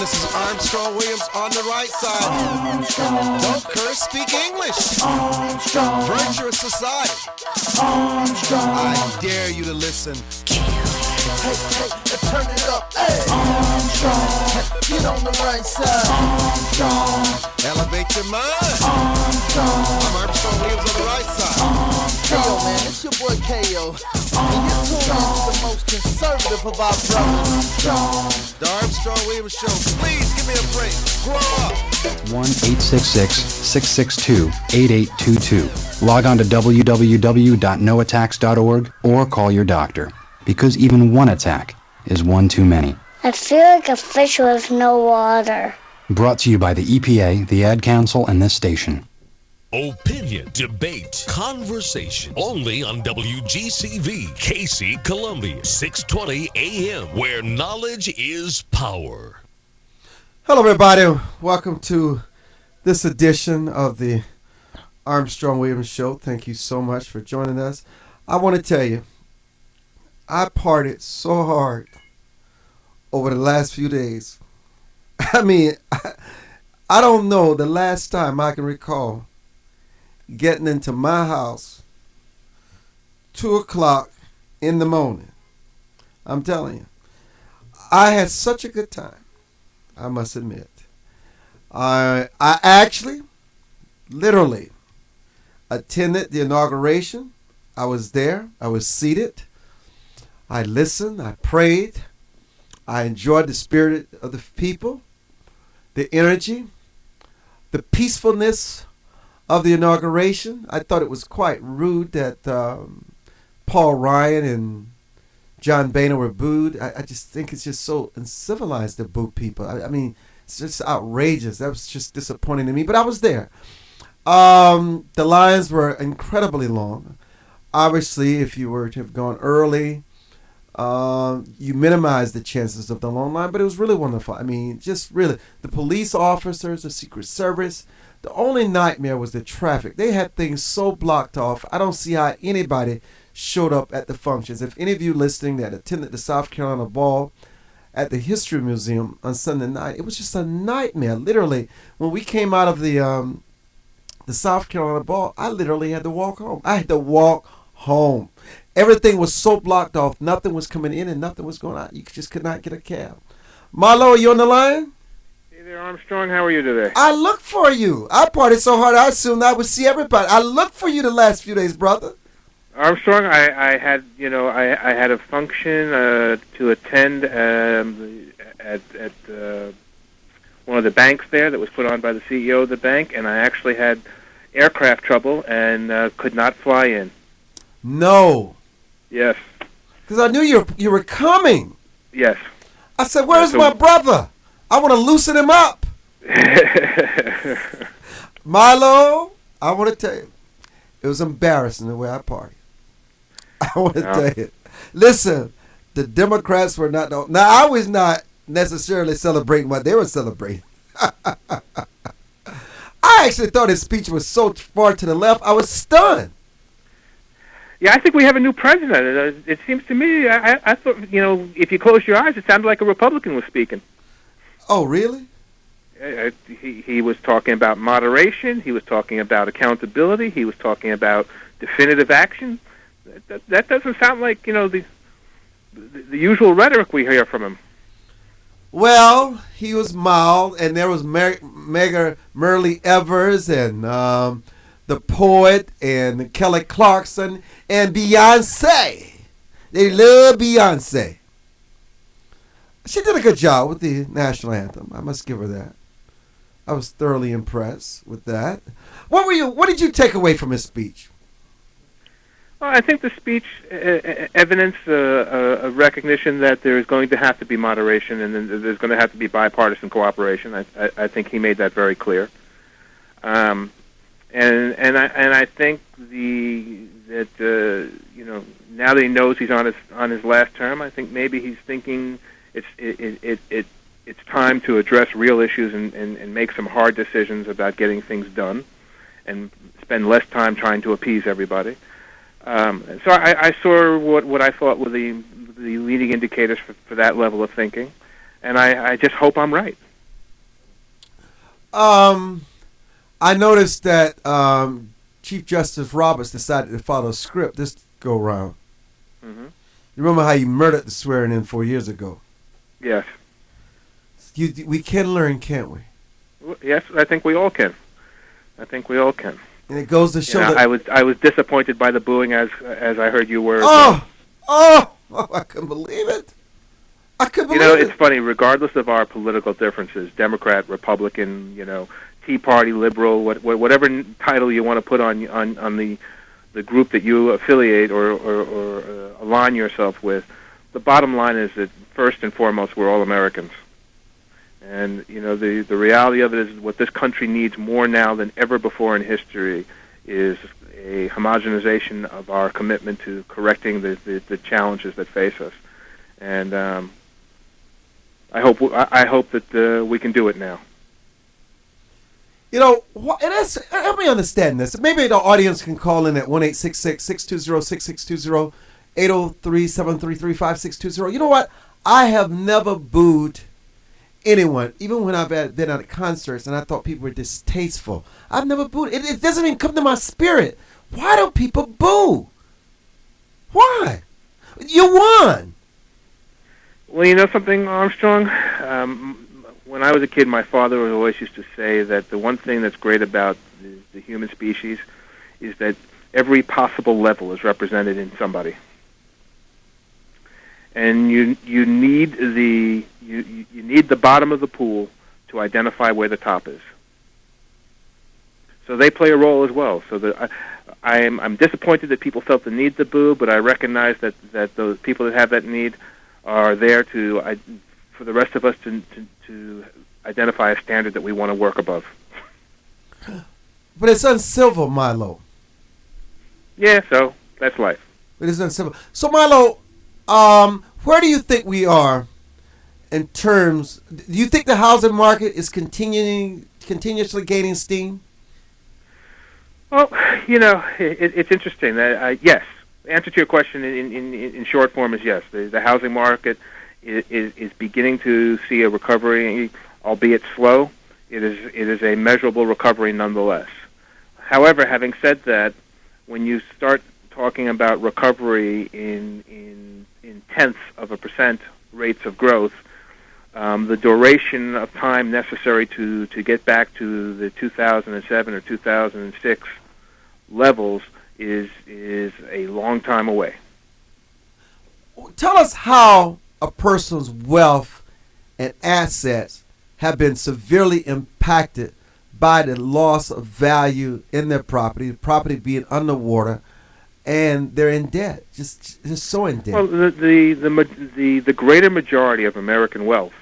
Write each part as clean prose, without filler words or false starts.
This is Armstrong Williams on the right side. Armstrong. Don't curse, speak English. Armstrong. Virtuous society. Armstrong. I dare you to listen. Hey, turn it up. Hey. Armstrong. Get on the right side. Armstrong. Elevate your mind. Armstrong. I'm Armstrong Williams on the right side. Yo, man, it's your boy K.O. And you're tuned into the most conservative of our brothers. The Armstrong Williams Show. Please give me a break. Grow up. 1-866-662-8822. Log on to www.noattacks.org or call your doctor, because even one attack is one too many. I feel like a fish with no water. Brought to you by the EPA, the Ad Council, and this station. Opinion, debate, conversation, only on WGCV, KC, Columbia, 620 AM, where knowledge is power. Hello, everybody. Welcome to this edition of the Armstrong Williams Show. Thank you so much for joining us. I want to tell you, I partied so hard over the last few days. I mean, I don't know the last time I can recall getting into my house 2 o'clock in the morning. I'm telling you, I had such a good time, I must admit. I actually, literally, attended the inauguration. I was there. I was seated. I listened. I prayed. I enjoyed the spirit of the people, the energy, the peacefulness of the inauguration. I thought it was quite rude that Paul Ryan and John Boehner were booed. I just think it's just so uncivilized to boo people. I mean, it's just outrageous. That was just disappointing to me, but I was there. The lines were incredibly long. Obviously, if you were to have gone early, you minimize the chances of the long line, but it was really wonderful. I mean, just really, the police officers, the Secret Service. The only nightmare was the traffic. They had things so blocked off. I don't see how anybody showed up at the functions. If any of you listening that attended the South Carolina Ball at the History Museum on Sunday night, it was just a nightmare. Literally, when we came out of the South Carolina Ball, I literally had to walk home. I had to walk home. Everything was so blocked off. Nothing was coming in and nothing was going out. You just could not get a cab. Marlo, are you on the line? Hey there, Armstrong. How are you today? I looked for you. I partied so hard I assumed I would see everybody. I looked for you the last few days, brother. Armstrong, I had a function to attend at one of the banks there that was put on by the CEO of the bank, and I actually had aircraft trouble and could not fly in. No. Yes. Because I knew you were coming. Yes. I said, where's my brother? I want to loosen him up. Milo, I want to tell you, it was embarrassing the way I partied. I want to tell you. Listen, the Democrats were not. Now, I was not necessarily celebrating what they were celebrating. I actually thought his speech was so far to the left, I was stunned. Yeah, I think we have a new president. It seems to me, I thought, if you close your eyes, it sounded like a Republican was speaking. Oh, really? He was talking about moderation. He was talking about accountability. He was talking about definitive action. That doesn't sound like, the usual rhetoric we hear from him. Well, he was mild, and there was Mega Merle Evers and the poet and Kelly Clarkson and Beyonce. They love Beyonce. She did a good job with the national anthem. I must give her that. I was thoroughly impressed with that. What did you take away from his speech? Well, I think the speech evidenced a recognition that there is going to have to be moderation and there's going to have to be bipartisan cooperation. I think he made that very clear. And I think now that he knows he's on his last term, I think maybe he's thinking it's time to address real issues and make some hard decisions about getting things done, and spend less time trying to appease everybody. So I saw what I thought were the leading indicators for that level of thinking, and I just hope I'm right. I noticed that Chief Justice Roberts decided to follow a script this go round. Hmm. You remember how he murdered the swearing in 4 years ago? Yes. We can learn, can't we? Yes, I think we all can. I think we all can. And it goes to show that. I was disappointed by the booing as I heard you were. I couldn't believe it. I couldn't believe it. It's funny. Regardless of our political differences, Democrat, Republican, Tea Party, liberal, whatever title you want to put on the group that you affiliate or align yourself with, the bottom line is that first and foremost we're all Americans. And the reality of it is what this country needs more now than ever before in history is a homogenization of our commitment to correcting the challenges that face us. And I hope that we can do it now. Help me understand this. Maybe the audience can call in at 1-866-620-6620, 803-733-5620. You know what? I have never booed anyone, even when I've been at concerts and I thought people were distasteful. I've never booed. It doesn't even come to my spirit. Why do people boo? Why? You won. Well, you know something, Armstrong? When I was a kid, my father always used to say that the one thing that's great about the human species is that every possible level is represented in somebody. And you need the bottom of the pool to identify where the top is. So they play a role as well. So I'm disappointed that people felt the need to boo, but I recognize that those people that have that need are there for the rest of us to identify a standard that we want to work above. But it's uncivil, Milo. Yeah, so that's life. It is uncivil. So Milo, where do you think we are in terms? Do you think the housing market is continuously gaining steam? Well, it's interesting. Yes. The answer to your question in short form is yes. The housing market is beginning to see a recovery, albeit slow. It is a measurable recovery nonetheless. However, having said that, when you start talking about recovery in tenths of a percent rates of growth, the duration of time necessary to get back to the 2007 or 2006 levels is a long time away. Tell us how a person's wealth and assets have been severely impacted by the loss of value in their property being underwater, and they're in debt, just so in debt. Well, the greater majority of American wealth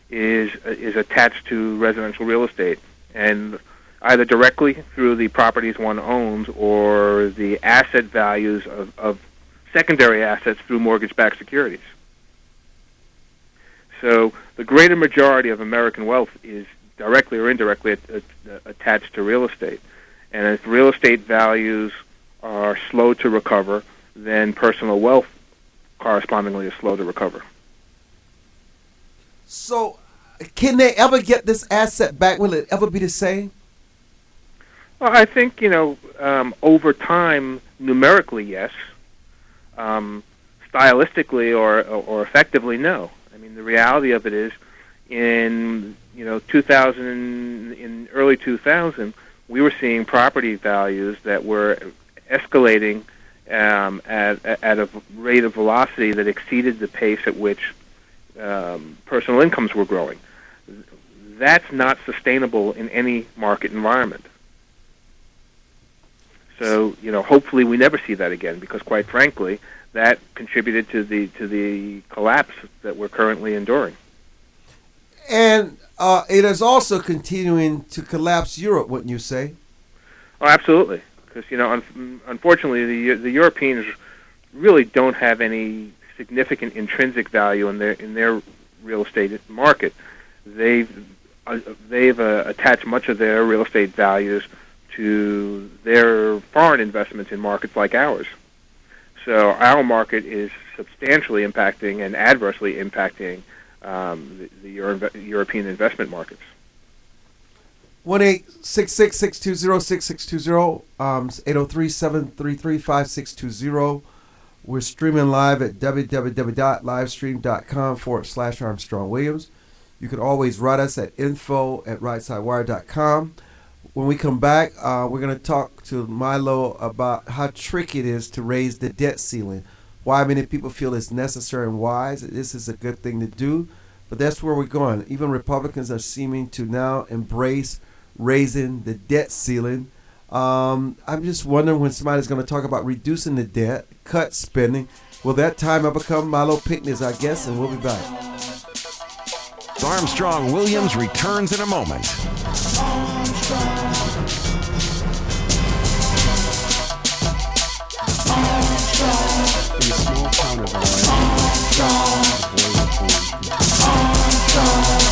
is attached to residential real estate, and either directly through the properties one owns or the asset values of secondary assets through mortgage-backed securities. So the greater majority of American wealth is directly or indirectly attached to real estate. And if real estate values are slow to recover, then personal wealth correspondingly is slow to recover. So can they ever get this asset back? Will it ever be the same? Well, I think, over time, numerically, yes. Stylistically or effectively, no. I mean, the reality of it is, in early 2000, we were seeing property values that were escalating at a rate of velocity that exceeded the pace at which personal incomes were growing. That's not sustainable in any market environment. So, hopefully we never see that again, because quite frankly, that contributed to the collapse that we're currently enduring. And it is also continuing to collapse Europe, wouldn't you say? Oh, absolutely. Because, unfortunately, the Europeans really don't have any significant intrinsic value in their real estate market. They've attached much of their real estate values to their foreign investments in markets like ours. So our market is substantially impacting and adversely impacting the European investment markets. 1-866-620-6620, 803-733-5620. We're streaming live at www.livestream.com/Armstrong Williams. You can always write us at info@rightsidewire.com. When we come back, we're going to talk to Milo about how tricky it is to raise the debt ceiling, why many people feel it's necessary and wise. This is a good thing to do, but that's where we're going. Even Republicans are seeming to now embrace raising the debt ceiling. I'm just wondering when somebody's going to talk about reducing the debt, cut spending. Will that time ever come? Milo Pinckney is our guest, and we'll be back. Armstrong Williams returns in a moment.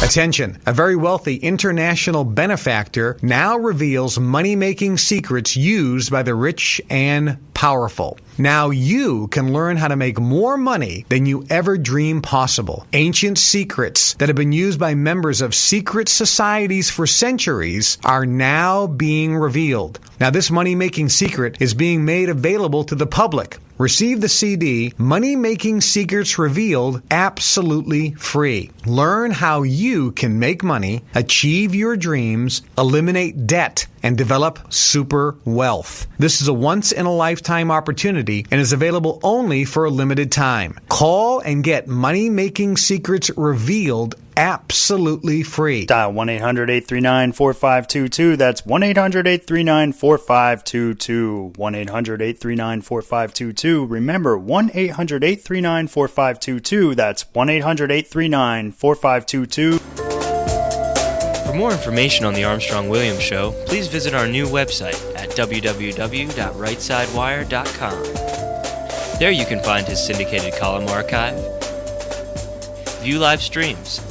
Attention, a very wealthy international benefactor now reveals money-making secrets used by the rich and powerful. Now you can learn how to make more money than you ever dreamed possible. Ancient secrets that have been used by members of secret societies for centuries are now being revealed. Now this money-making secret is being made available to the public. Receive the CD, Money Making Secrets Revealed, absolutely free. Learn how you can make money, achieve your dreams, eliminate debt, and develop super wealth. This is a once-in-a-lifetime opportunity and is available only for a limited time. Call and get Money Making Secrets Revealed absolutely free. Dial 1-800-839-4522. That's 1-800-839-4522. 1-800-839-4522. Remember, 1-800-839-4522. That's 1-800-839-4522. For more information on the Armstrong Williams Show, please visit our new website at www.rightsidewire.com. There you can find his syndicated column archive, view live streams,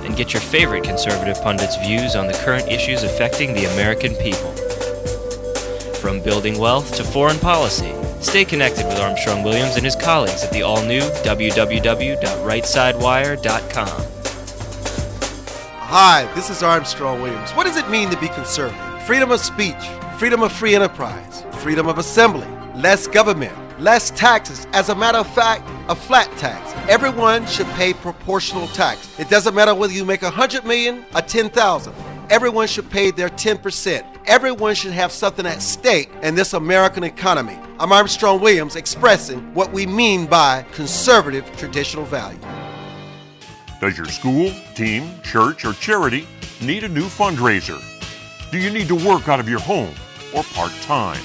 and get your favorite conservative pundits' views on the current issues affecting the American people. From building wealth to foreign policy, stay connected with Armstrong Williams and his colleagues at the all-new www.rightsidewire.com. Hi, this is Armstrong Williams. What does it mean to be conservative? Freedom of speech, freedom of free enterprise, freedom of assembly, less government, less taxes. As a matter of fact, a flat tax. Everyone should pay proportional tax. It doesn't matter whether you make $100 million or $10,000. Everyone should pay their 10%. Everyone should have something at stake in this American economy. I'm Armstrong Williams, expressing what we mean by conservative traditional value. Does your school, team, church, or charity need a new fundraiser? Do you need to work out of your home or part-time?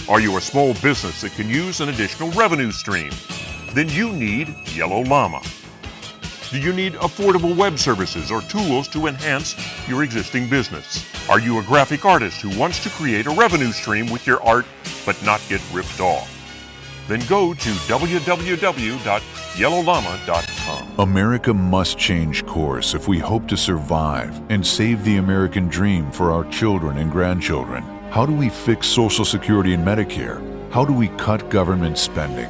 Are you a small business that can use an additional revenue stream? Then you need Yellow Llama. Do you need affordable web services or tools to enhance your existing business? Are you a graphic artist who wants to create a revenue stream with your art but not get ripped off? Then go to www.yellowllama.com. America must change course if we hope to survive and save the American dream for our children and grandchildren. How do we fix Social Security and Medicare? How do we cut government spending?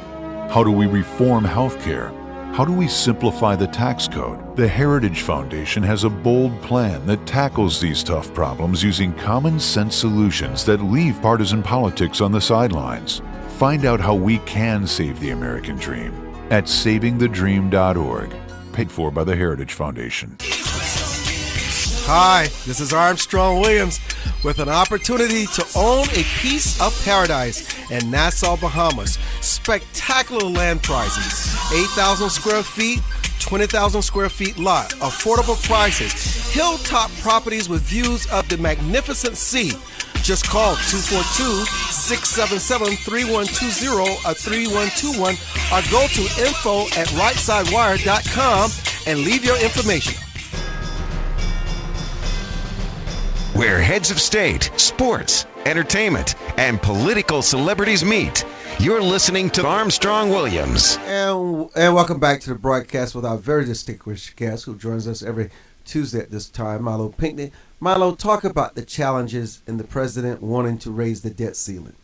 How do we reform health care? How do we simplify the tax code? The Heritage Foundation has a bold plan that tackles these tough problems using common sense solutions that leave partisan politics on the sidelines. Find out how we can save the American dream at savingthedream.org, paid for by the Heritage Foundation. Hi, this is Armstrong Williams with an opportunity to own a piece of paradise in Nassau, Bahamas. Spectacular land prices, 8,000 square feet, 20,000 square feet lot, affordable prices, hilltop properties with views of the magnificent sea. Just call 242-677-3120 or 3121 or go to info@rightsidewire.com and leave your information. Where heads of state, sports, entertainment, and political celebrities meet. You're listening to Armstrong Williams. And welcome back to the broadcast with our very distinguished guest who joins us every Tuesday at this time, Milo Pinckney. Milo, talk about the challenges in the president wanting to raise the debt ceiling.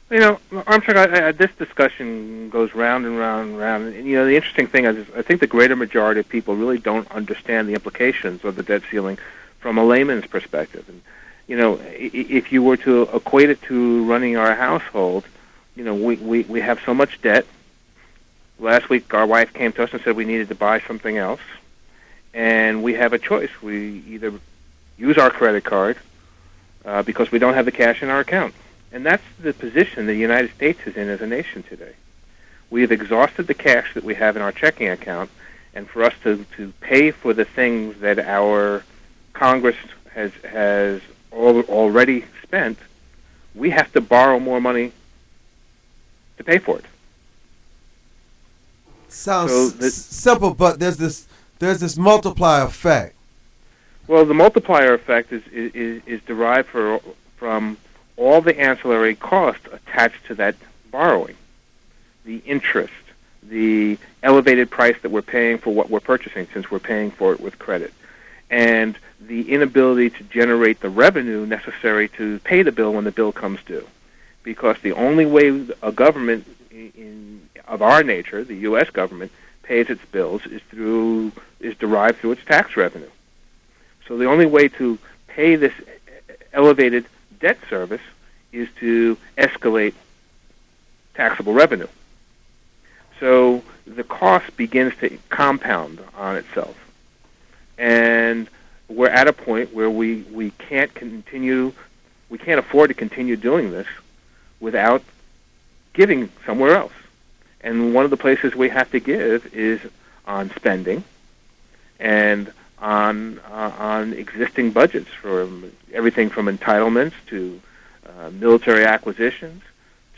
You know, Armstrong, this discussion goes round and round and round. And, you know, the interesting thing is I think the greater majority of people really don't understand the implications of the debt ceiling from a layman's perspective. And if you were to equate it to running our household, we have so much debt. Last week, our wife came to us and said we needed to buy something else, and we have a choice. We either use our credit card because we don't have the cash in our account. And that's the position the United States is in as a nation today. We have exhausted the cash that we have in our checking account, and for us to pay for the things that our Congress has already spent, we have to borrow more money to pay for it. Sounds simple, but there's this multiplier effect. Well, the multiplier effect is derived from all the ancillary costs attached to that borrowing, the interest, the elevated price that we're paying for what we're purchasing since we're paying for it with credit, and the inability to generate the revenue necessary to pay the bill when the bill comes due. Because the only way a government of our nature, the U.S. government, pays its bills is derived through its tax revenue. So the only way to pay this elevated debt service is to escalate taxable revenue. So the cost begins to compound on itself. And we're at a point where we can't afford to continue doing this without giving somewhere else. And one of the places we have to give is on spending and on existing budgets for everything from entitlements to military acquisitions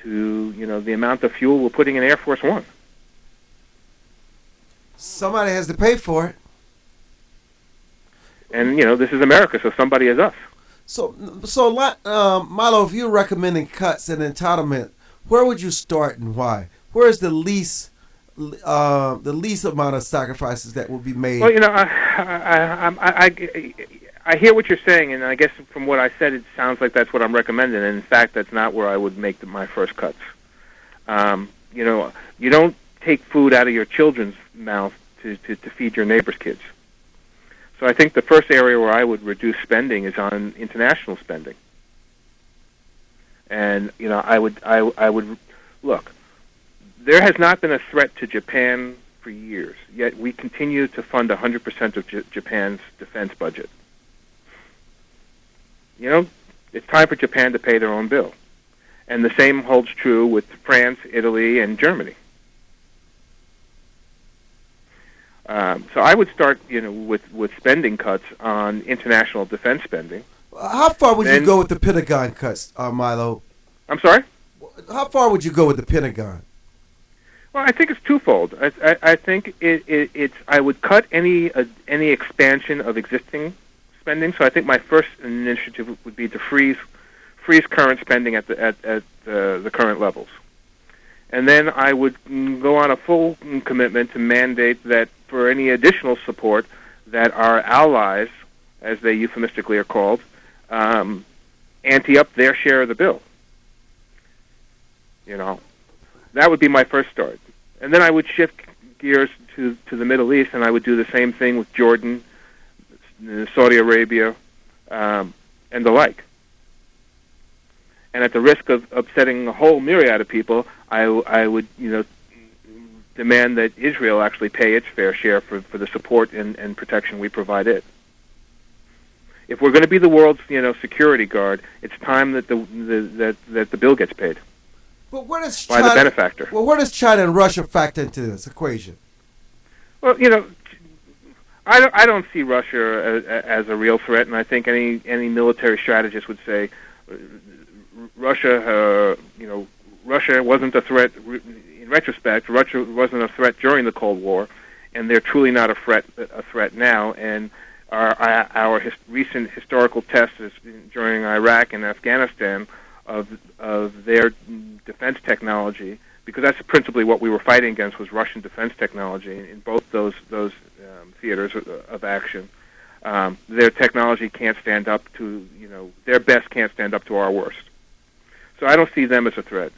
to the amount of fuel we're putting in Air Force One. Somebody has to pay for it. And this is America, so somebody is us. So Milo, if you're recommending cuts and entitlement, where would you start and why? Where is the least amount of sacrifices that will be made? Well, I hear what you're saying, and I guess from what I said, it sounds like that's what I'm recommending. And in fact, that's not where I would make my first cuts. You don't take food out of your children's mouth to feed your neighbor's kids. So I think the first area where I would reduce spending is on international spending. And I would look. There has not been a threat to Japan for years, yet we continue to fund 100% of Japan's defense budget. It's time for Japan to pay their own bill. And the same holds true with France, Italy, and Germany. So I would start, with spending cuts on international defense spending. How far would you go with the Pentagon cuts, Milo? I'm sorry? How far would you go with the Pentagon? Well, I think it's twofold. I think it's I would cut any expansion of existing spending. So I think my first initiative would be to freeze current spending at the current levels, and then I would go on a full commitment to mandate that for any additional support that our allies, as they euphemistically are called, ante up their share of the bill. That would be my first start. And then I would shift gears to the Middle East, and I would do the same thing with Jordan, Saudi Arabia, and the like. And at the risk of upsetting a whole myriad of people, I would demand that Israel actually pay its fair share for the support and protection we provide it. If we're going to be the world's security guard, it's time that the bill gets paid. But where does by the benefactor? Well, where does China and Russia factor into this equation? Well, I don't see Russia as a real threat, and I think any military strategist would say Russia wasn't a threat in retrospect. Russia wasn't a threat during the Cold War, and they're truly not a threat now. And our recent historical tests during Iraq and Afghanistan of their defense technology, because that's principally what we were fighting against, was Russian defense technology in both those theaters of action. Their technology can't stand up to, their best can't stand up to our worst. So I don't see them as a threat.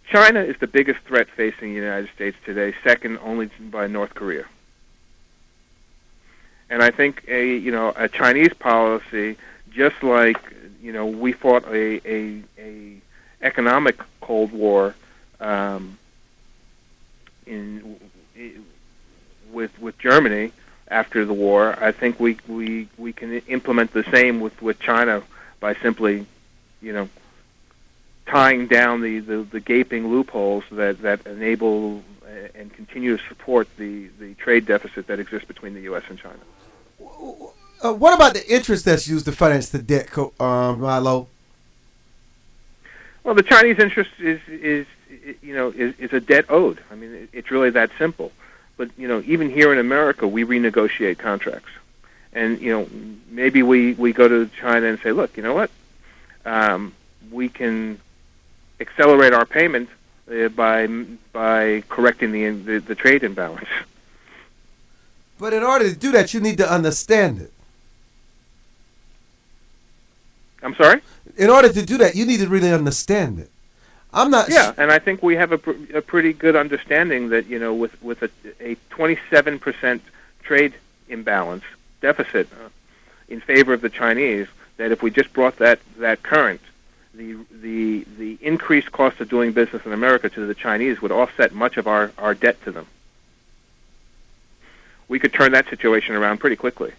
China is the biggest threat facing the United States today, second only by North Korea. And I think a Chinese policy, just like we fought a economic Cold War with Germany after the war. I think we can implement the same with China by simply tying down the gaping loopholes that enable and continue to support the trade deficit that exists between the U.S. and China. What about the interest that's used to finance the debt, Milo? Well, the Chinese interest is a debt owed. I mean, it's really that simple. But even here in America, we renegotiate contracts, and maybe we go to China and say, look, you know what, we can accelerate our payment by correcting the trade imbalance. But in order to do that, you need to understand it. I'm sorry? In order to do that, you need to really understand it. I'm not. Yeah, and I think we have a pretty good understanding that with a 27% trade imbalance deficit in favor of the Chinese, that if we just brought that current, the increased cost of doing business in America to the Chinese would offset much of our debt to them. We could turn that situation around pretty quickly.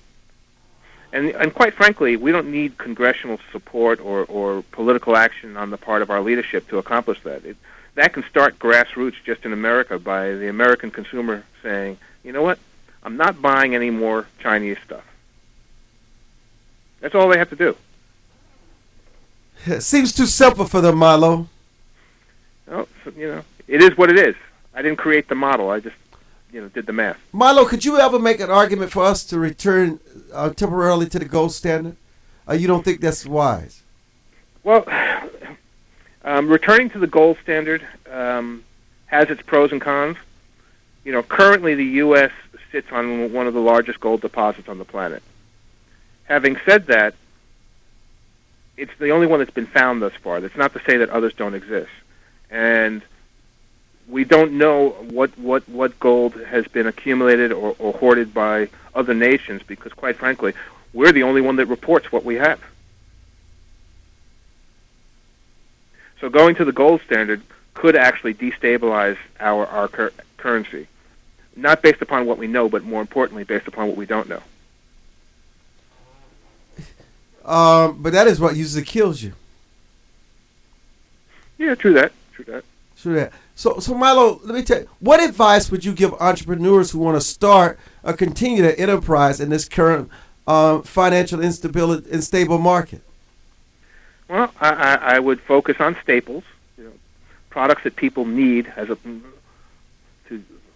And quite frankly, we don't need congressional support or political action on the part of our leadership to accomplish that. That can start grassroots just in America by the American consumer saying, you know what, I'm not buying any more Chinese stuff. That's all they have to do. It seems too simple for them, Milo. Well, it is what it is. I didn't create the model. I just did the math. Milo, could you ever make an argument for us to return temporarily to the gold standard? You don't think that's wise? Well, returning to the gold standard has its pros and cons. Currently the U.S. sits on one of the largest gold deposits on the planet. Having said that, it's the only one that's been found thus far. That's not to say that others don't exist. And we don't know what gold has been accumulated or hoarded by other nations because, quite frankly, we're the only one that reports what we have. So going to the gold standard could actually destabilize our currency, not based upon what we know, but more importantly, based upon what we don't know. But that is what usually kills you. Yeah, true that. So Milo, let me tell you, what advice would you give entrepreneurs who want to start or continue their enterprise in this current financial unstable market? Well, I would focus on staples, products that people need in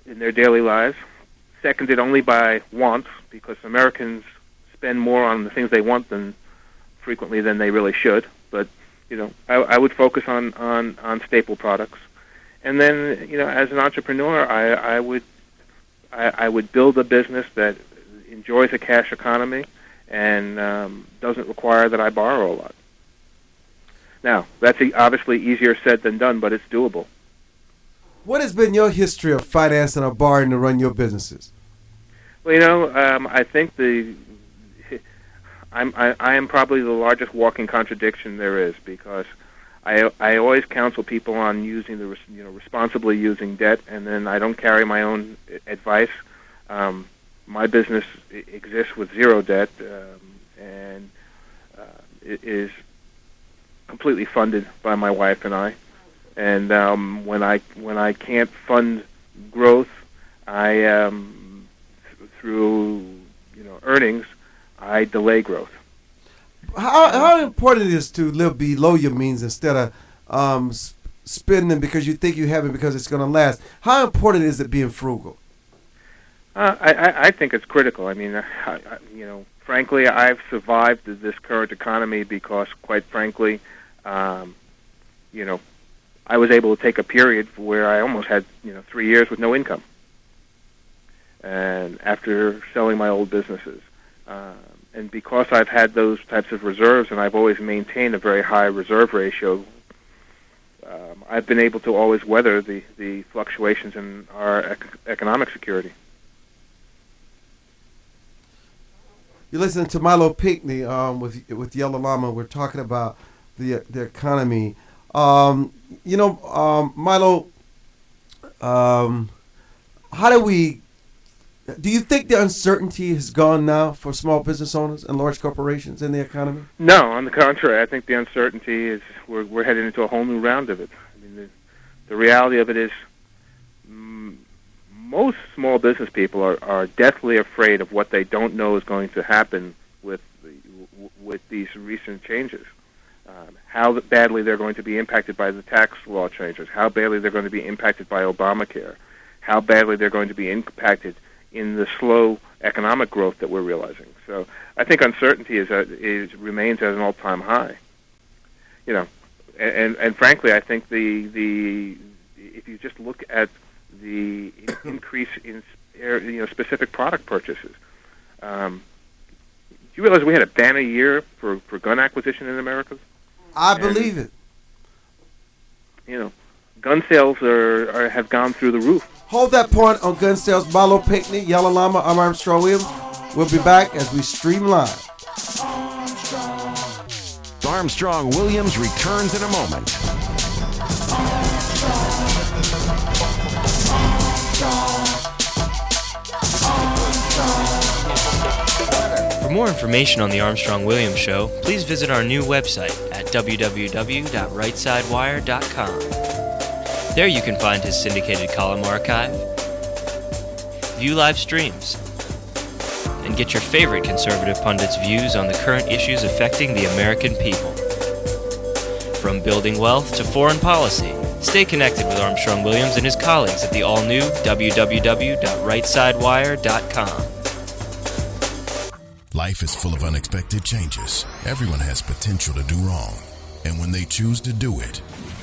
their daily lives, seconded only by wants, because Americans spend more on the things they want frequently than they really should. But I would focus on staple products. And then, as an entrepreneur, I would build a business that enjoys a cash economy and doesn't require that I borrow a lot. Now, that's obviously easier said than done, but it's doable. What has been your history of financing or borrowing to run your businesses? Well, I think I am probably the largest walking contradiction there is, because I always counsel people on using responsibly using debt, and then I don't carry my own advice. My business exists with zero debt, and it is completely funded by my wife and I. And when I can't fund growth, I through earnings, I delay growth. How important it is to live below your means instead of spending because you think you have it because it's going to last? How important is it being frugal? I think it's critical. I mean, frankly, I've survived this current economy because, quite frankly, I was able to take a period where I almost had 3 years with no income, and after selling my old businesses. And because I've had those types of reserves, and I've always maintained a very high reserve ratio, I've been able to always weather the fluctuations in our economic security. You're listening to Milo Pinckney with Yellow Llama. We're talking about the economy. Milo, how do you think the uncertainty has gone now for small business owners and large corporations in the economy? No, on the contrary. I think the uncertainty is we're heading into a whole new round of it. I mean, the reality of it is most small business people are deathly afraid of what they don't know is going to happen with these recent changes. How badly they're going to be impacted by the tax law changes, how badly they're going to be impacted by Obamacare, how badly they're going to be impacted in the slow economic growth that we're realizing. So I think uncertainty remains at an all-time high. And frankly, I think if you just look at the increase in specific product purchases, do you realize we had a banner year for gun acquisition in America? I believe it. Gun sales have gone through the roof. Hold that point on gun sales. Milo Pinckney, Yellow Llama, I'm Armstrong Williams. We'll be back as we stream live. Armstrong Williams returns in a moment. For more information on the Armstrong Williams Show, please visit our new website at www.rightsidewire.com. There you can find his syndicated column archive, view live streams, and get your favorite conservative pundits' views on the current issues affecting the American people. From building wealth to foreign policy, stay connected with Armstrong Williams and his colleagues at the all-new www.rightsidewire.com. Life is full of unexpected changes. Everyone has potential to do wrong. And when they choose to do it,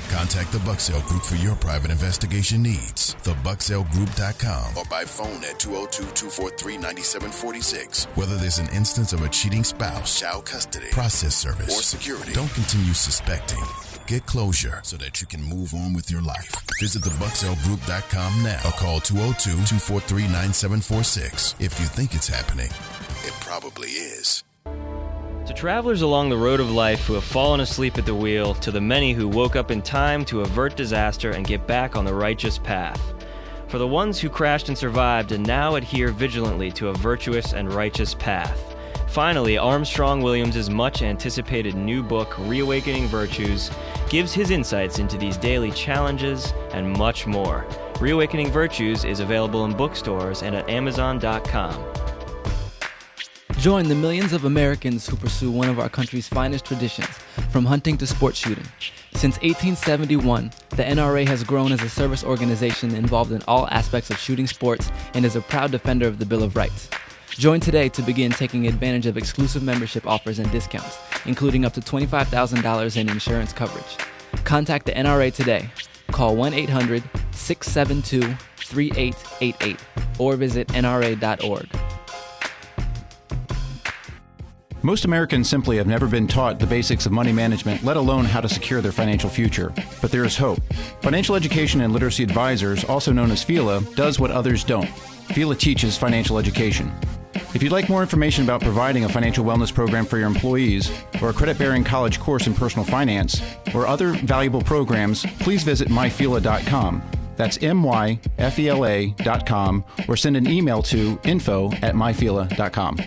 contact the Bucksell Group for your private investigation needs. TheBucksellGroup.com or by phone at 202-243-9746. Whether there's an instance of a cheating spouse, child custody, process service, or security, don't continue suspecting. Get closure so that you can move on with your life. Visit TheBucksellGroup.com now or call 202-243-9746. If you think it's happening, it probably is. To travelers along the road of life who have fallen asleep at the wheel, to the many who woke up in time to avert disaster and get back on the righteous path. For the ones who crashed and survived and now adhere vigilantly to a virtuous and righteous path. Finally, Armstrong Williams' much-anticipated new book, Reawakening Virtues, gives his insights into these daily challenges and much more. Reawakening Virtues is available in bookstores and at Amazon.com. Join the millions of Americans who pursue one of our country's finest traditions, from hunting to sport shooting. Since 1871, the NRA has grown as a service organization involved in all aspects of shooting sports and is a proud defender of the Bill of Rights. Join today to begin taking advantage of exclusive membership offers and discounts, including up to $25,000 in insurance coverage. Contact the NRA today. Call 1-800-672-3888 or visit nra.org. Most Americans simply have never been taught the basics of money management, let alone how to secure their financial future. But there is hope. Financial Education and Literacy Advisors, also known as FELA, does what others don't. FELA teaches financial education. If you'd like more information about providing a financial wellness program for your employees, or a credit-bearing college course in personal finance, or other valuable programs, please visit myfela.com. That's myfela.com, or send an email to info@myfela.com.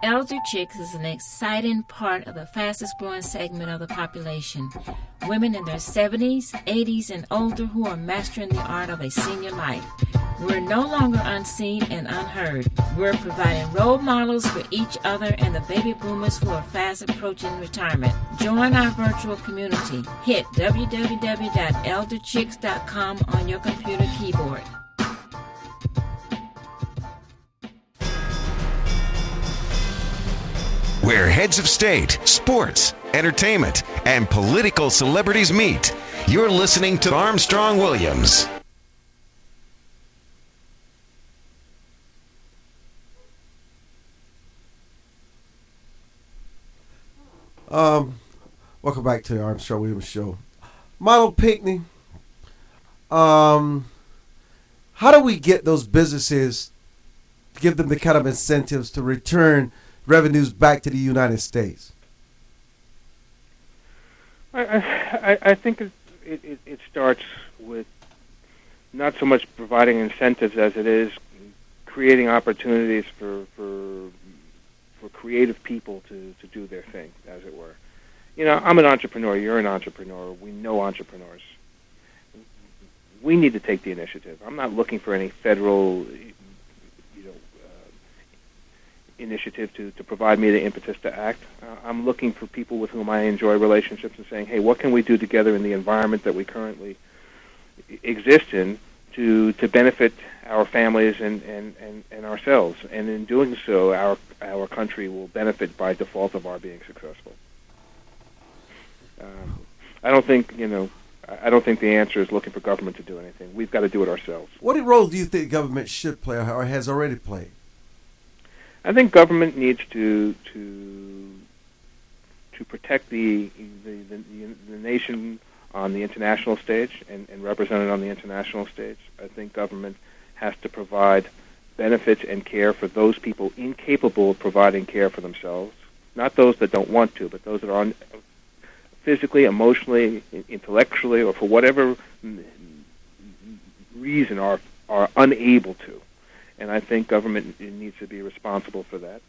Elder Chicks is an exciting part of the fastest growing segment of the population. Women in their 70s, 80s, and older who are mastering the art of a senior life. We're no longer unseen and unheard. We're providing role models for each other and the baby boomers who are fast approaching retirement. Join our virtual community. Hit www.elderchicks.com on your computer keyboard. Where heads of state, sports, entertainment, and political celebrities meet. You're listening to Armstrong Williams. Welcome back to the Armstrong Williams Show. Milo Pinckney, how do we get those businesses give them the kind of incentives to return revenues back to the United States? I think it starts with not so much providing incentives as it is creating opportunities for creative people to do their thing, as it were. You know, I'm an entrepreneur. You're an entrepreneur. We know entrepreneurs. We need to take the initiative. I'm not looking for any federal, initiative to provide me the impetus to act. I'm looking for people with whom I enjoy relationships and saying, hey, what can we do together in the environment that we currently exist in to benefit our families and ourselves? And in doing so, our country will benefit by default of our being successful. I don't think the answer is looking for government to do anything. We've got to do it ourselves. What role do you think government should play or has already played? I think government needs to protect the nation on the international stage and represent it on the international stage. I think government has to provide benefits and care for those people incapable of providing care for themselves, not those that don't want to, but those that are physically, emotionally, intellectually, or for whatever reason are unable to. And I think government needs to be responsible for that.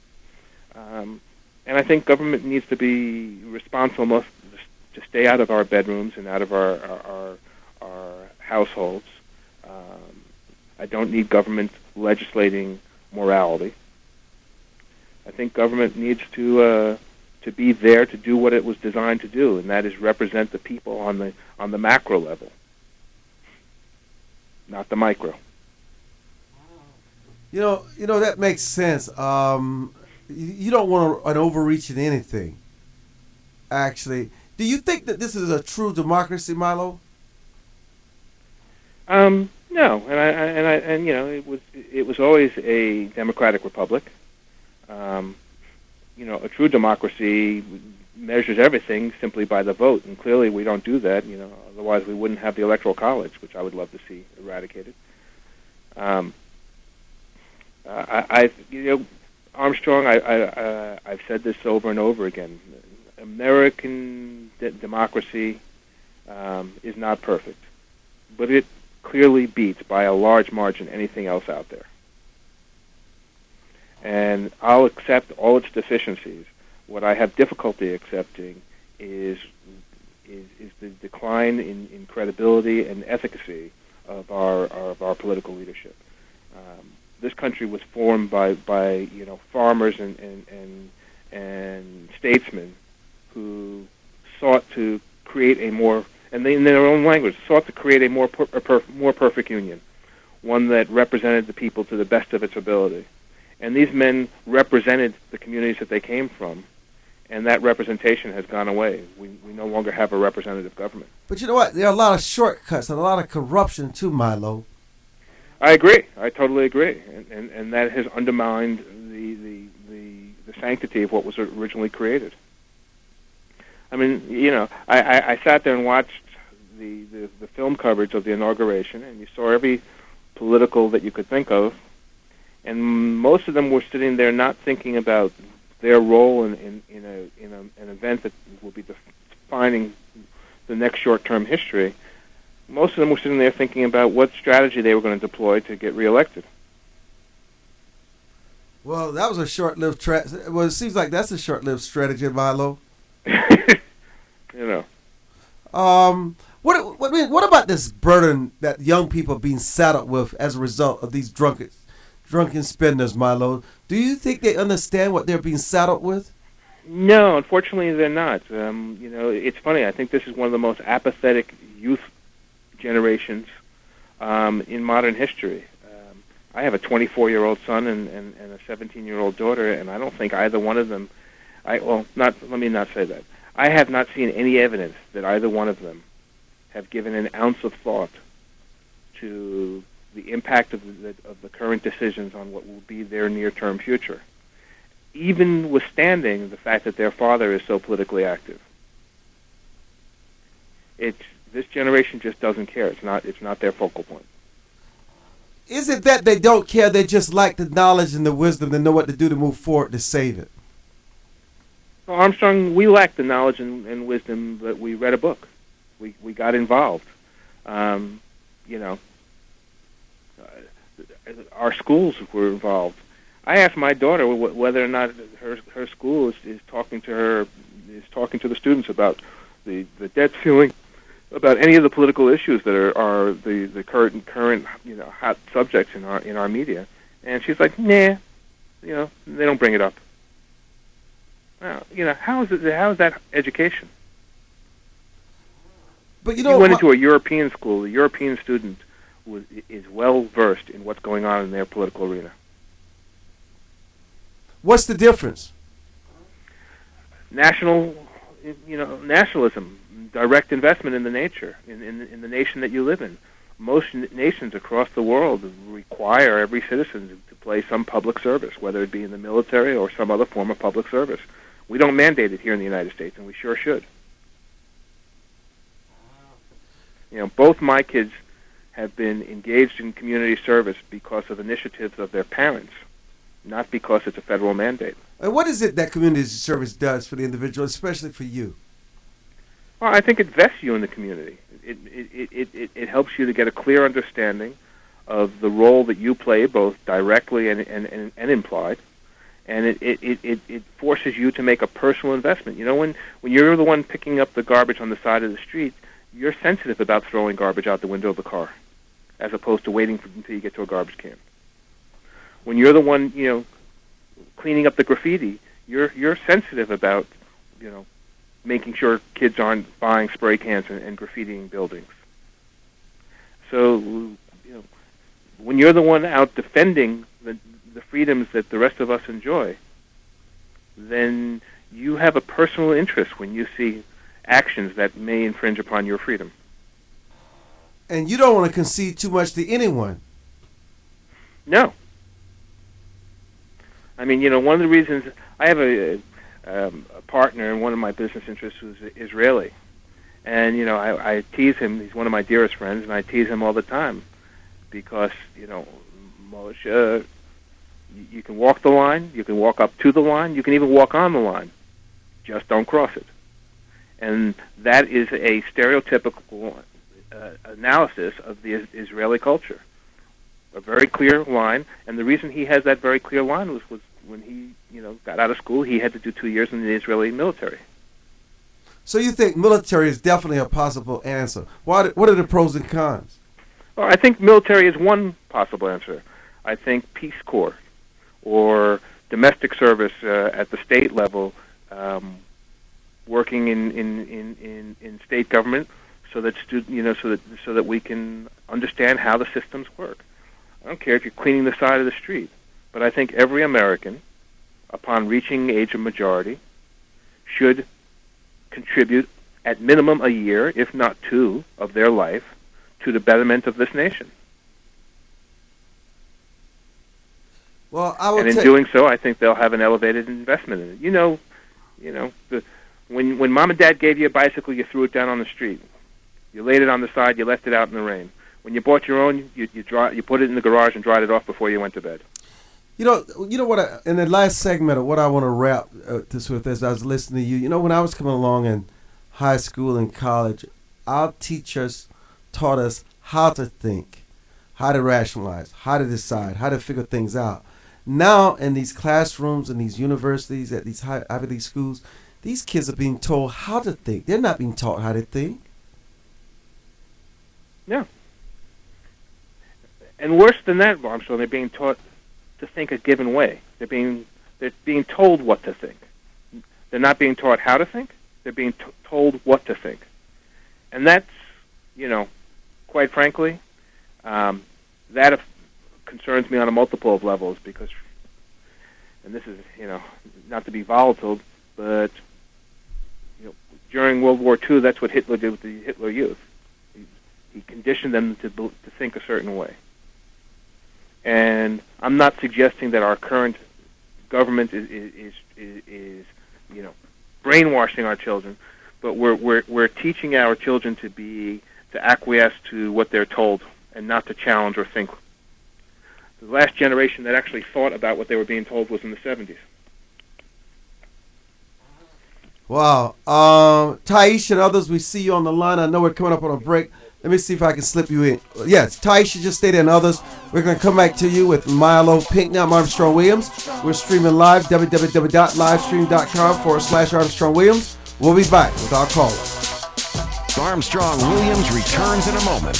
And I think government needs to be responsible to stay out of our bedrooms and out of our households. I don't need government legislating morality. I think government needs to be there to do what it was designed to do, and that is represent the people on the macro level, not the micro. You know that makes sense. You don't want an overreach in anything. Actually, do you think that this is a true democracy, Milo? No, and it was always a democratic republic. A true democracy measures everything simply by the vote, and clearly we don't do that. Otherwise we wouldn't have the Electoral College, which I would love to see eradicated. Armstrong, I've said this over and over again. American democracy is not perfect, but it clearly beats by a large margin anything else out there. And I'll accept all its deficiencies. What I have difficulty accepting is the decline in credibility and efficacy of our political leadership. This country was formed by farmers and statesmen who sought to create a more, and they, in their own language, sought to create a more perfect union, one that represented the people to the best of its ability. And these men represented the communities that they came from, and that representation has gone away. We no longer have a representative government. But you know what? There are a lot of shortcuts and a lot of corruption too, Milo. I agree. I totally agree, and that has undermined the sanctity of what was originally created. I mean, I sat there and watched the film coverage of the inauguration, and you saw every political that you could think of, and most of them were sitting there not thinking about their role in an event that will be defining the next short-term history. Most of them were sitting there thinking about what strategy they were going to deploy to get reelected. Well, that was a short-lived Well, it seems like that's a short-lived strategy, Milo. What about this burden that young people are being saddled with as a result of these drunken spenders, Milo? Do you think they understand what they're being saddled with? No, unfortunately, they're not. It's funny. I think this is one of the most apathetic youth generations in modern history. I have a 24-year-old son and a 17-year-old daughter, and I don't think either one of them. Let me not say that. I have not seen any evidence that either one of them have given an ounce of thought to the impact of the current decisions on what will be their near-term future, even withstanding the fact that their father is so politically active. This generation just doesn't care. It's not their focal point. Is it that they don't care? They just lack the knowledge and the wisdom to know what to do to move forward to save it. Well, Armstrong, we lacked the knowledge and wisdom, but we read a book. We got involved. You know, our schools were involved. I asked my daughter whether or not her school is talking to the students about the debt ceiling, about any of the political issues that are the current hot subjects in our media. And she's like, nah, they don't bring it up. Well, how is that education? But you went into a European school. The European student is well versed in what's going on in their political arena. What's the difference? Nationalism, direct investment in the nature, in the nation that you live in. Most nations across the world require every citizen to play some public service, whether it be in the military or some other form of public service. We don't mandate it here in the United States, and we sure should. Both my kids have been engaged in community service because of initiatives of their parents, not because it's a federal mandate. And what is it that community service does for the individual, especially for you? Well, I think it vests you in the community. It helps you to get a clear understanding of the role that you play, both directly and implied, and it forces you to make a personal investment. When you're the one picking up the garbage on the side of the street, you're sensitive about throwing garbage out the window of the car, as opposed to waiting until you get to a garbage can. When you're the one, cleaning up the graffiti, you're sensitive about, making sure kids aren't buying spray cans and graffitiing buildings. So, when you're the one out defending the freedoms that the rest of us enjoy, then you have a personal interest when you see actions that may infringe upon your freedom. And you don't want to concede too much to anyone. No. I mean, one of the reasons I have a partner in one of my business interests who's Israeli, and I tease him. He's one of my dearest friends, and I tease him all the time because Moshe, you can walk the line, you can walk up to the line, you can even walk on the line. Just don't cross it. And that is a stereotypical analysis of the Israeli culture. A very clear line, and the reason he has that very clear line was when he, got out of school, he had to do 2 years in the Israeli military. So you think military is definitely a possible answer. What are the pros and cons? Well, I think military is one possible answer. I think Peace Corps or domestic service at the state level, working in state government, so that so that we can understand how the systems work. I don't care if you're cleaning the side of the street, but I think every American, upon reaching age of majority, should contribute at minimum a year, if not 2, of their life to the betterment of this nation. Well, I would and in doing so, I think they'll have an elevated investment in it. When mom and dad gave you a bicycle, you threw it down on the street. You laid it on the side. You left it out in the rain. When you bought your own, you put it in the garage and dried it off before you went to bed. You know what? In the last segment of what I want to wrap this with, as I was listening to you, when I was coming along in high school and college, our teachers taught us how to think, how to rationalize, how to decide, how to figure things out. Now, in these classrooms, in these universities, at these Ivy League schools, these kids are being told how to think. They're not being taught how to think. Yeah. And worse than that, Armstrong, they're being taught to think a given way. They're being told what to think. They're not being taught how to think. They're being told what to think. And that's, quite frankly, that concerns me on a multiple of levels because, and this is, not to be volatile, but, during World War II, that's what Hitler did with the Hitler Youth. He conditioned them to think a certain way. And I'm not suggesting that our current government is brainwashing our children, but we're teaching our children to acquiesce to what they're told and not to challenge or think the last generation that actually thought about what they were being told was in the 70s. Wow. Taisha and others, we see you on the line. I know we're coming up on a break. Let me see if I can slip you in. Yes, Taisha just stay there and others. We're going to come back to you with Milo Pinkney. I'm Armstrong Williams. We're streaming live, www.livestream.com/Armstrong Williams. We'll be back with our caller. Armstrong Williams returns in a moment.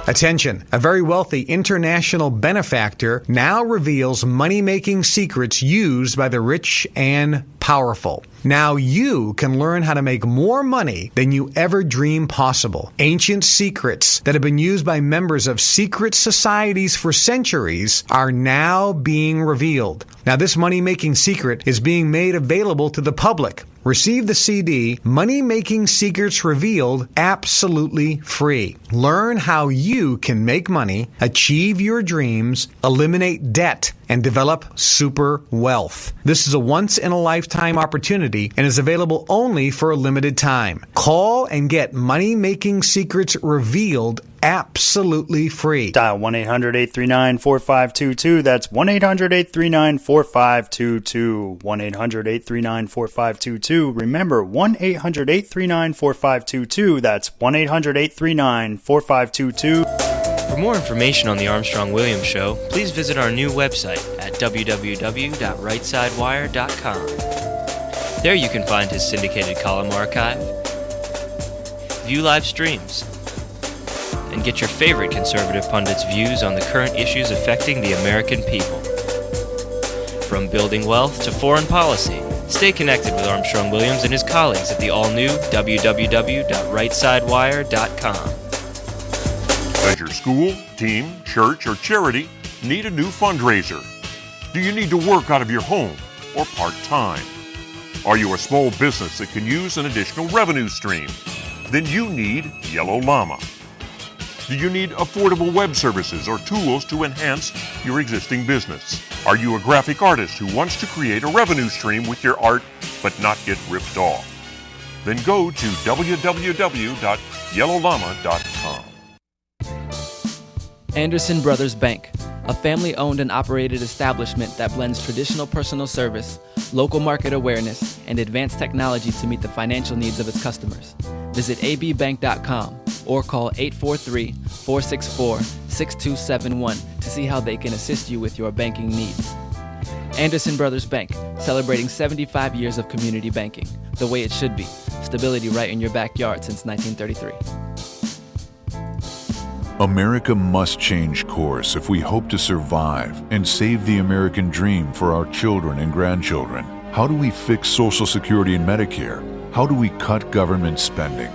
Attention, a very wealthy international benefactor now reveals money-making secrets used by the rich and powerful. Now you can learn how to make more money than you ever dreamed possible. Ancient secrets that have been used by members of secret societies for centuries are now being revealed. Now this money-making secret is being made available to the public. Receive the CD, Money Making Secrets Revealed, absolutely free. Learn how you can make money, achieve your dreams, eliminate debt, and develop super wealth. This is a once-in-a-lifetime opportunity and is available only for a limited time. Call and get Money Making Secrets Revealed absolutely free. Dial 1-800-839-4522. That's 1-800-839-4522. 1-800-839-4522. Remember, 1-800-839-4522. That's 1-800-839-4522. For more information on The Armstrong Williams Show, please visit our new website at www.rightsidewire.com. There you can find his syndicated column archive, view live streams, and get your favorite conservative pundits' views on the current issues affecting the American people. From building wealth to foreign policy, stay connected with Armstrong Williams and his colleagues at the all-new www.rightsidewire.com. Does your school, team, church, or charity need a new fundraiser? Do you need to work out of your home or part-time? Are you a small business that can use an additional revenue stream? Then you need Yellow Llama. Do you need affordable web services or tools to enhance your existing business? Are you a graphic artist who wants to create a revenue stream with your art but not get ripped off? Then go to www.yellowllama.com. Anderson Brothers Bank, a family-owned and operated establishment that blends traditional personal service, local market awareness, and advanced technology to meet the financial needs of its customers. Visit abbank.com or call 843-464-6271 to see how they can assist you with your banking needs. Anderson Brothers Bank, celebrating 75 years of community banking, the way it should be. Stability right in your backyard since 1933. America must change course if we hope to survive and save the American dream for our children and grandchildren. How do we fix Social Security and Medicare? How do we cut government spending?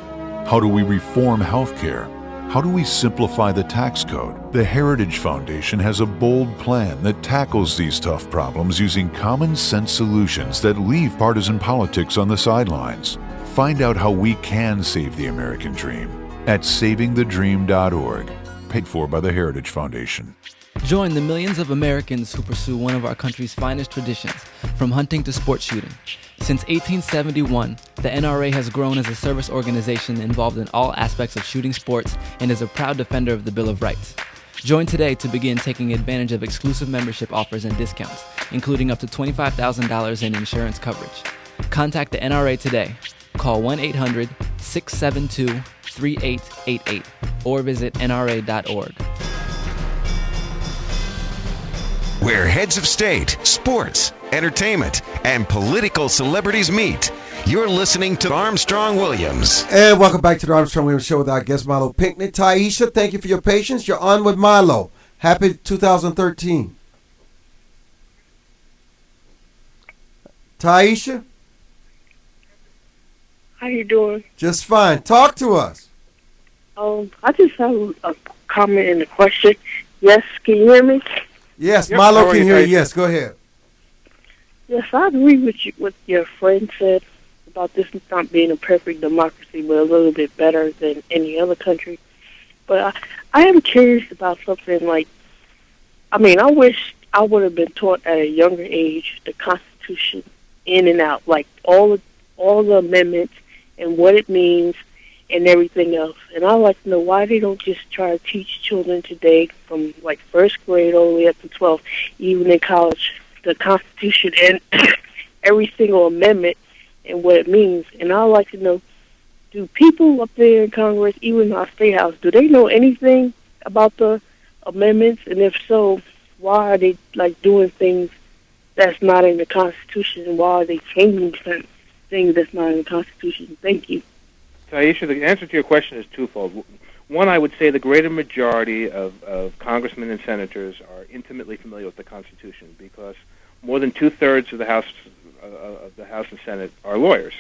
How do we reform health care? How do we simplify the tax code? The Heritage Foundation has a bold plan that tackles these tough problems using common sense solutions that leave partisan politics on the sidelines. Find out how we can save the American dream at savingthedream.org, paid for by the Heritage Foundation. Join the millions of Americans who pursue one of our country's finest traditions, from hunting to sports shooting. Since 1871, the NRA has grown as a service organization involved in all aspects of shooting sports and is a proud defender of the Bill of Rights. Join today to begin taking advantage of exclusive membership offers and discounts, including up to $25,000 in insurance coverage. Contact the NRA today. Call 1-800-672-3888 or visit nra.org. Where heads of state, sports, entertainment, and political celebrities meet. You're listening to Armstrong Williams. And welcome back to the Armstrong Williams Show with our guest Milo Pinkney. Taisha, thank you for your patience. You're on with Milo. Happy 2013. Taisha? How you doing? Just fine. Talk to us. I just have a comment and a question. Yes, can you hear me? Yes, Milo can hear you. Yes, go ahead. Yes, I agree with you. What your friend said about this not being a perfect democracy, but a little bit better than any other country. But I am curious about something like, I wish I would have been taught at a younger age the Constitution in and out, like all the amendments and what it means and everything else. And I'd like to know why they don't just try to teach children today from like first grade all the way up to 12th, even in college, the Constitution and every single amendment and what it means. And I'd like to know, do people up there in Congress, even our state house, do they know anything about the amendments? And if so, why are they like doing things that's not in the Constitution? And why are they changing certain things that's not in the Constitution? Thank you. So, Aisha, the answer to your question is twofold. One, I would say the greater majority of congressmen and senators are intimately familiar with the Constitution because more than two-thirds of the House and Senate are lawyers.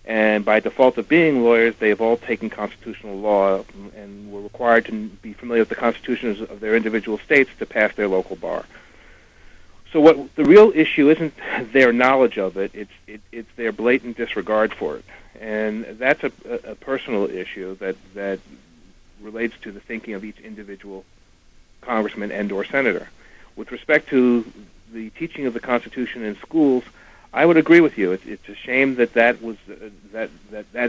And by default of being lawyers, they have all taken constitutional law and were required to be familiar with the constitutions of their individual states to pass their local bar. So what the real issue isn't their knowledge of it, it's their blatant disregard for it. And that's a personal issue that relates to the thinking of each individual congressman and or senator. With respect to the teaching of the Constitution in schools, I would agree with you. It's a shame that that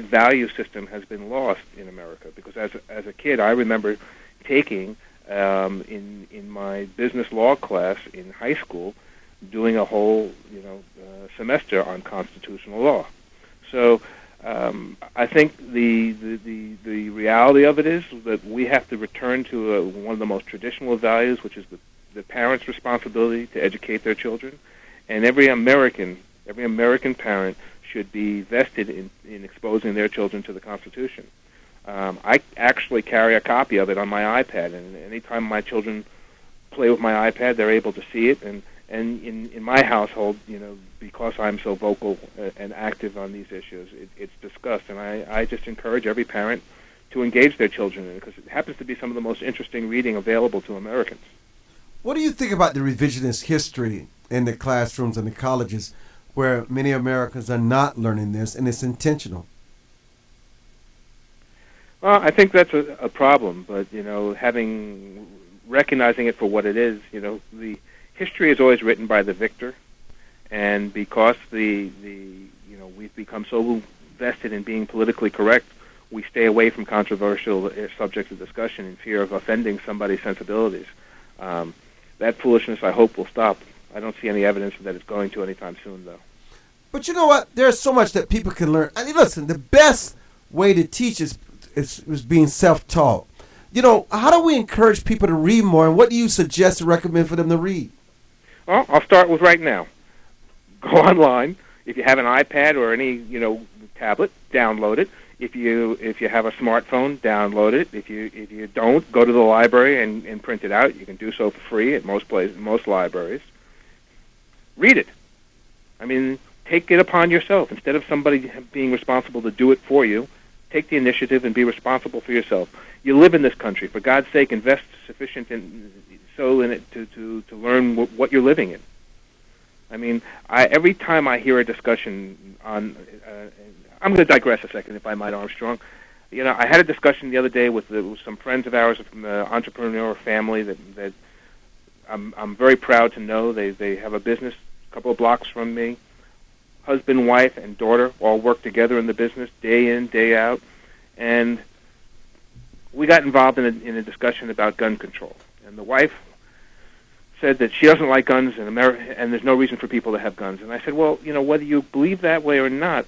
value system has been lost in America. Because as a kid, I remember taking in my business law class in high school, doing a whole semester on constitutional law. So I think the reality of it is that we have to return to one of the most traditional values, which is the parents' responsibility to educate their children, and every American parent should be vested in exposing their children to the Constitution. I actually carry a copy of it on my iPad, and anytime my children play with my iPad, they're able to see it. And in my household, because I'm so vocal and active on these issues, it's discussed. And I just encourage every parent to engage their children in it because it happens to be some of the most interesting reading available to Americans. What do you think about the revisionist history in the classrooms and the colleges where many Americans are not learning this, and it's intentional? Well, I think that's a problem, but recognizing it for what it is, the history is always written by the victor, and because we've become so vested in being politically correct, we stay away from controversial subjects of discussion in fear of offending somebody's sensibilities. That foolishness, I hope, will stop. I don't see any evidence that it's going to anytime soon, though. But you know what? There's so much that people can learn. I mean, listen, the best way to teach is being self-taught. How do we encourage people to read more, and what do you suggest or recommend for them to read? Well, I'll start with right now. Go online. If you have an iPad or any, tablet, download it. If you have a smartphone, download it. If you don't, go to the library and print it out. You can do so for free at most libraries. Read it. I mean, take it upon yourself. Instead of somebody being responsible to do it for you, take the initiative and be responsible for yourself. You live in this country. For God's sake, invest sufficient in it to learn what you're living in. I mean, every time I hear a discussion on, I'm going to digress a second, if I might, Armstrong. I had a discussion the other day with some friends of ours from the entrepreneur family that I'm very proud to know. They have a business a couple of blocks from me. Husband, wife, and daughter all work together in the business day in, day out. And we got involved in a discussion about gun control. And the wife said that she doesn't like guns in America, and there's no reason for people to have guns. And I said, well, whether you believe that way or not,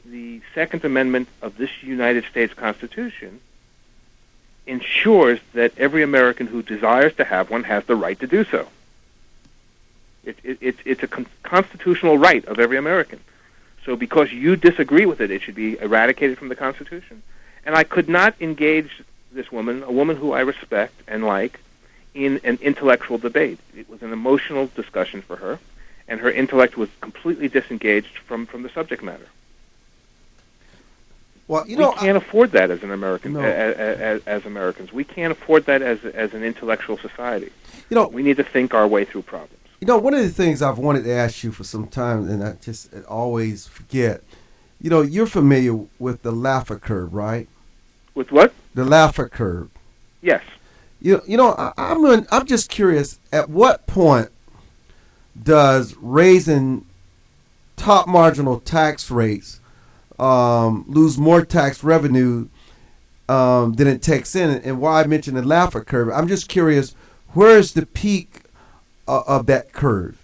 the Second Amendment of this United States Constitution ensures that every American who desires to have one has the right to do so. It's a constitutional right of every American. So because you disagree with it, it should be eradicated from the Constitution. And I could not engage this woman, a woman who I respect and like, in an intellectual debate. It was an emotional discussion for her, and her intellect was completely disengaged from the subject matter. Well, we can't afford that as an American, as Americans. We can't afford that as an intellectual society. We need to think our way through problems. One of the things I've wanted to ask you for some time, and I always forget, you're familiar with the Laffer curve, right? With what? The Laffer curve. Yes. I'm just curious, at what point does raising top marginal tax rates lose more tax revenue than it takes in. And why I mentioned the Laffer curve, I'm just curious, where's the peak of that curve?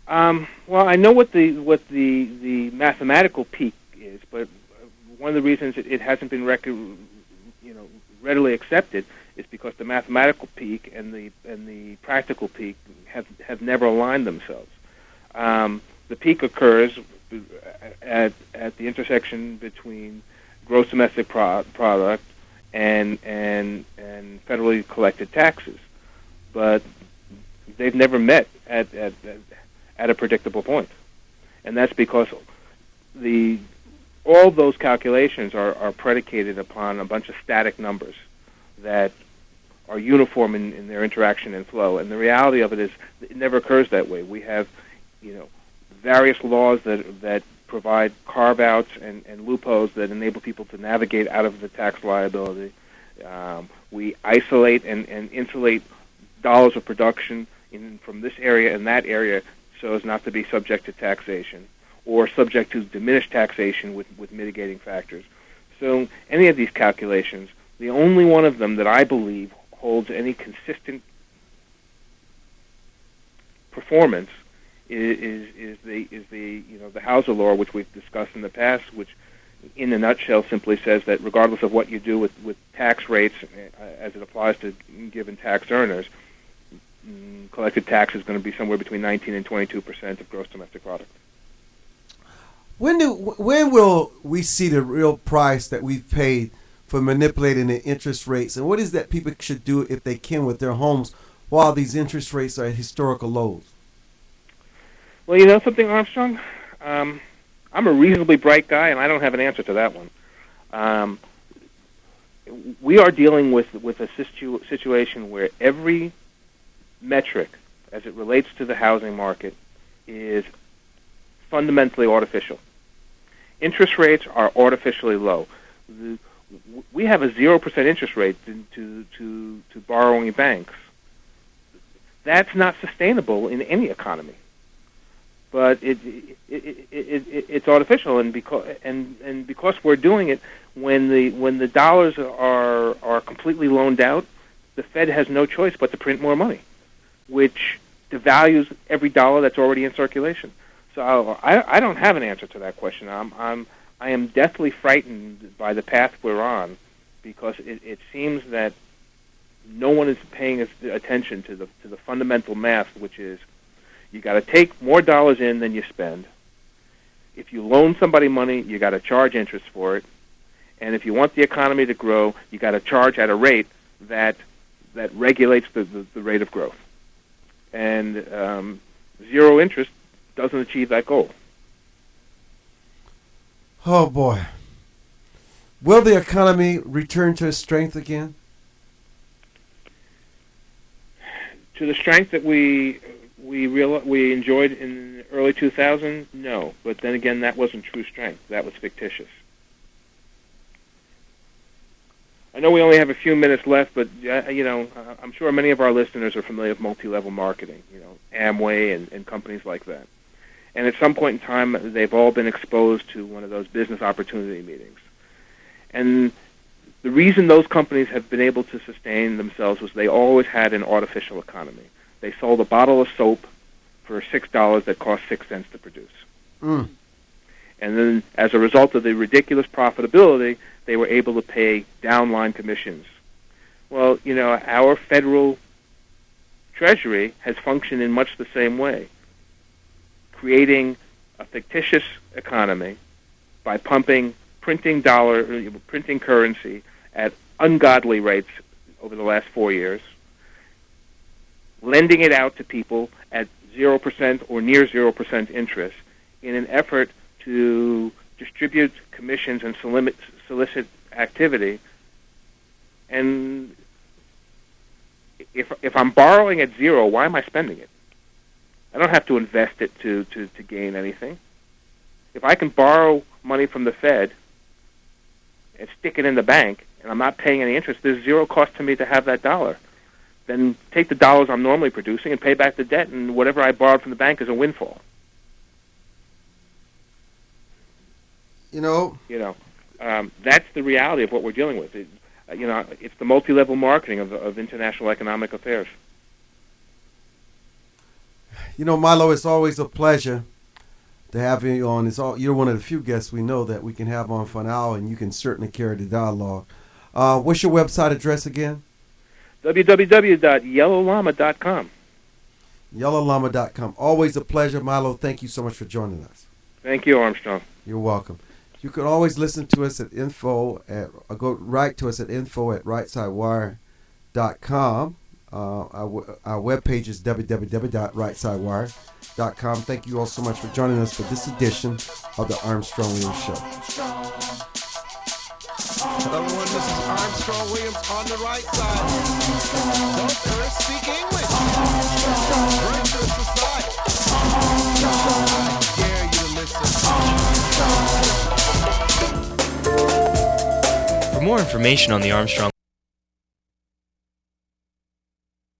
Well, I know what the mathematical peak is, but one of the reasons it hasn't been readily accepted is because the mathematical peak and the practical peak have never aligned themselves. The peak occurs at the intersection between gross domestic product and federally collected taxes, but they've never met at a predictable point, and that's because all those calculations are predicated upon a bunch of static numbers that are uniform in their interaction and flow. And the reality of it is it never occurs that way. We have, various laws that provide carve-outs and loopholes that enable people to navigate out of the tax liability. We isolate and insulate dollars of production from this area and that area so as not to be subject to taxation or subject to diminished taxation with mitigating factors. So any of these calculations, the only one of them that I believe holds any consistent performance is the Hauser law, which we've discussed in the past, which in a nutshell simply says that regardless of what you do with tax rates as it applies to given tax earners, collected tax is going to be somewhere between 19 and 22% of gross domestic product. When will we see the real price that we've paid for manipulating the interest rates, and what is that people should do if they can with their homes while these interest rates are at historical lows? Well, you know something, Armstrong? I'm a reasonably bright guy, and I don't have an answer to that one. We are dealing with a situation where every metric, as it relates to the housing market, is fundamentally artificial. Interest rates are artificially low. We have a 0% interest rate to borrowing banks. That's not sustainable in any economy. But it's artificial, and because we're doing it when the dollars are completely loaned out, the Fed has no choice but to print more money, which devalues every dollar that's already in circulation. So I don't have an answer to that question. I am deathly frightened by the path we're on, because it seems that no one is paying attention to the fundamental math, which is you got to take more dollars in than you spend. If you loan somebody money, you got to charge interest for it, and if you want the economy to grow, you got to charge at a rate that regulates the rate of growth. And zero interest doesn't achieve that goal. Oh boy. Will the economy return to its strength again? To the strength that we enjoyed in the early 2000s? No. But then again, that wasn't true strength. That was fictitious. I know we only have a few minutes left, but I'm sure many of our listeners are familiar with multi-level marketing, Amway and companies like that. And at some point in time, they've all been exposed to one of those business opportunity meetings. And the reason those companies have been able to sustain themselves was they always had an artificial economy. They sold a bottle of soap for $6 that cost 6 cents to produce. Mm. And then as a result of the ridiculous profitability, they were able to pay downline commissions. Well, our federal treasury has functioned in much the same way, creating a fictitious economy by printing currency at ungodly rates over the last 4 years, lending it out to people at 0% or near 0% interest in an effort to distribute commissions and solicit activity. And if I'm borrowing at zero, why am I spending it? I don't have to invest it to gain anything. If I can borrow money from the Fed and stick it in the bank, and I'm not paying any interest, there's zero cost to me to have that dollar. Then take the dollars I'm normally producing and pay back the debt, and whatever I borrowed from the bank is a windfall. That's the reality of what we're dealing with. It's the multi-level marketing of international economic affairs. Milo, it's always a pleasure to have you on. You're one of the few guests we know that we can have on for an hour, and you can certainly carry the dialogue. What's your website address again? www.yellowllama.com. Yellowllama.com. Always a pleasure, Milo. Thank you so much for joining us. Thank you, Armstrong. You're welcome. You can always listen to us at go right to us at info@rightsidewire.com. Our webpage is www.rightsidewire.com. Thank you all so much for joining us for this edition of the Armstrong Williams Show. Hello, everyone. This is Armstrong Williams on the right side. Don't first speak English. Bring to society. I dare you to listen. For more information on the Armstrong